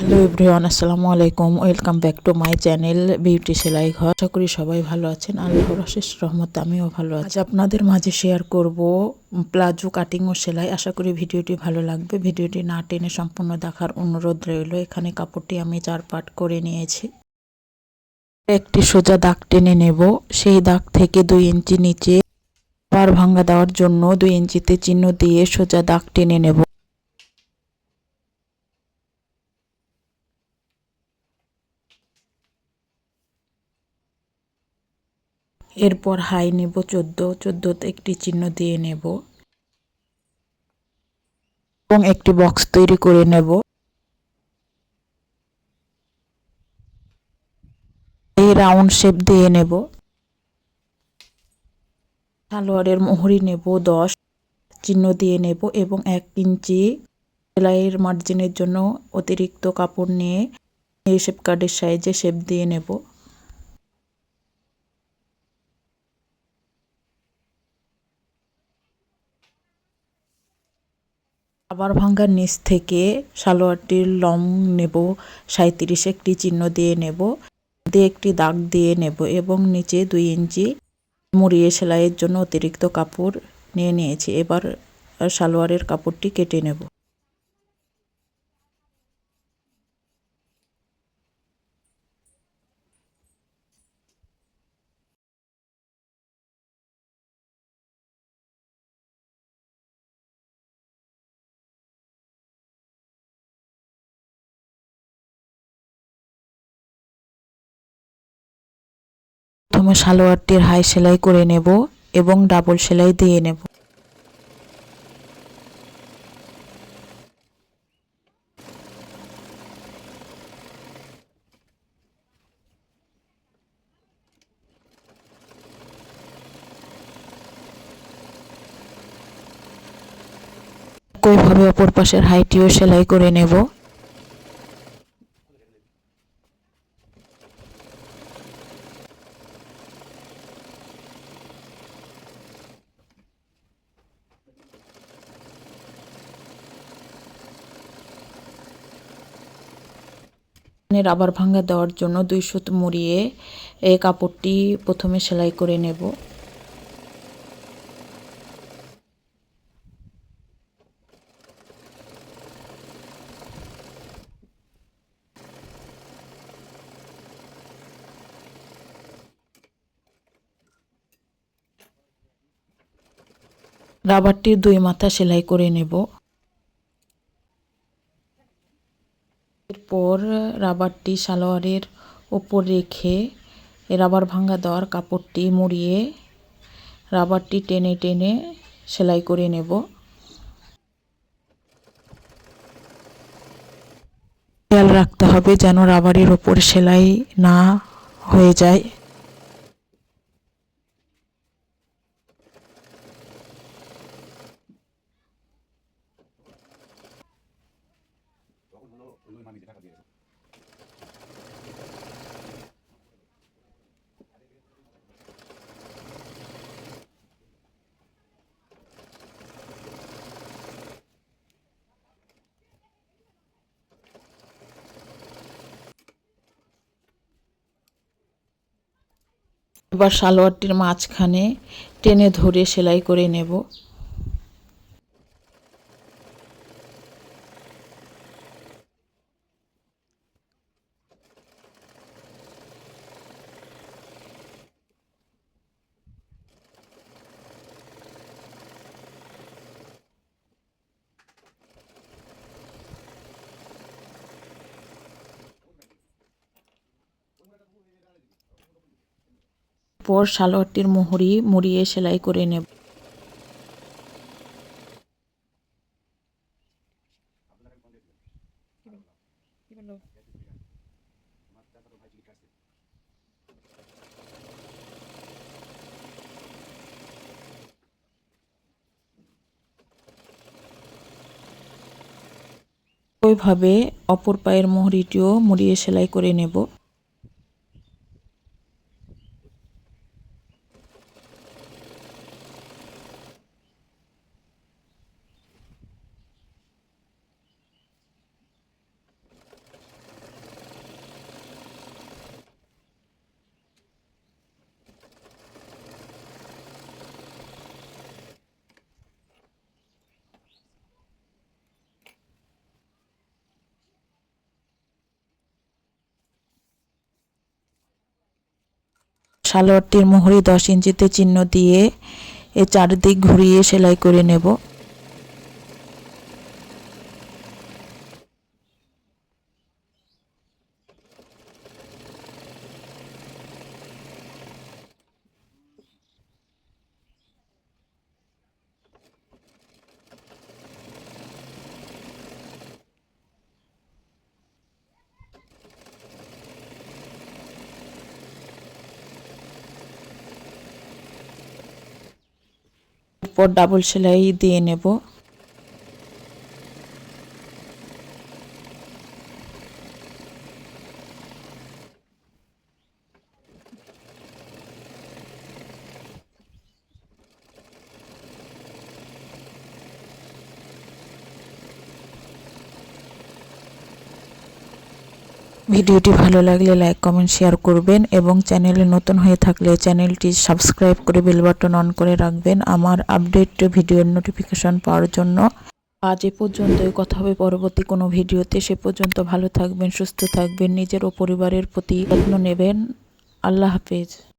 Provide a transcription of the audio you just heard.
Hello everyone, আসসালামু আলাইকুম। Welcome back to my channel beauty সেলাই ঘর। আশা করি সবাই ভালো আছেন। আল্লাহর অশেষ রহমতে আমিও ভালো আছি। আপনাদের মাঝে শেয়ার করব প্লাজো কাটিং ও সেলাই। আশা করি ভিডিওটি ভালো লাগবে। ভিডিওটি না টেনে সম্পূর্ণ দেখার অনুরোধ রইল। এখানে কাপড়টি আমি 4 পার্ট করে নিয়েছি। একটি সোজা দাগ টেনে নেব। সেই দাগ থেকে 2 ইঞ্চি নিচে পার ভাঙা দেওয়ার জন্য 2 ইঞ্চিতে চিহ্ন দিয়ে সোজা দাগ টেনে নেব। এরপর হাই নেব 14তে একটি চিহ্ন দিয়ে নেব এবং একটি বক্স তৈরি করে নেব। এই রাউন্ড শেপ দিয়ে নেব। সালোয়ারের মোহরি নেব 10, চিহ্ন দিয়ে নেব এবং 1 ইঞ্চি সেলাইয়ের মার্জিনের জন্য অতিরিক্ত কাপড় নিয়ে এই শেপ কার্ডের সাইজে শেপ দিয়ে নেব। আবার ভাঙ্গার নিচ থেকে সালোয়ারটির লং নেব 37, একটি চিহ্ন দিয়ে নেব, দিয়ে একটি দাগ দিয়ে নেব এবং নিচে 2 ইঞ্চি মুড়িয়ে সেলাইয়ের জন্য অতিরিক্ত কাপড় নিয়ে নিয়েছি। এবার সালোয়ারের কাপড়টি কেটে নেব। প্রথমে সালোয়ারটির হাই সেলাই করে নেব এবং ডাবল সেলাই দিয়ে নেব। একইভাবে অপর পাশের হাইটিও সেলাই করে নেব। রাবার ভাঙ্গা দেওয়ার জন্য 2 সুতো মুড়িয়ে এই কাপড়টি প্রথমে সেলাই করে নেব। রাবারটির 2 মাথা সেলাই করে নেব। এরপর রাবারটি সালোয়ারের ওপর রেখে রাবার ভাঙ্গা দেওয়ার কাপড়টি মুড়িয়ে রাবারটি টেনে টেনে সেলাই করে নেব। খেয়াল রাখতে হবে যেন রাবারের ওপর সেলাই না হয়ে যায়। এবার সালোয়ারটির মাঝখানে টেনে ধরে সেলাই করে নেব। পর সালোয়ারটির মোহরি মুড়িয়ে সেলাই করে নেব। ওইভাবে অপর পায়ের মোহরিটিও মুড়িয়ে সেলাই করে নেব। সালোয়ারটির মোহরে 10 ইঞ্চিতে চিহ্ন দিয়ে এর চারদিক ঘুরিয়ে সেলাই করে নেব। এরপর ডাবল সেলাই দিয়ে নেব। ভিডিওটি ভালো লাগলে লাইক কমেন্ট শেয়ার করবেন এবং চ্যানেলে নতুন হয়ে থাকলে চ্যানেলটি সাবস্ক্রাইব করে বেল বাটন অন করে রাখবেন আমার আপডেট ভিডিওর নোটিফিকেশন পাওয়ার জন্য। আজ এ পর্যন্তই, কথা হবে পরবর্তী কোনো ভিডিওতে। সে পর্যন্ত ভালো থাকবেন, সুস্থ থাকবেন, নিজের ও পরিবারের প্রতি যত্ন নেবেন। আল্লাহ হাফেজ।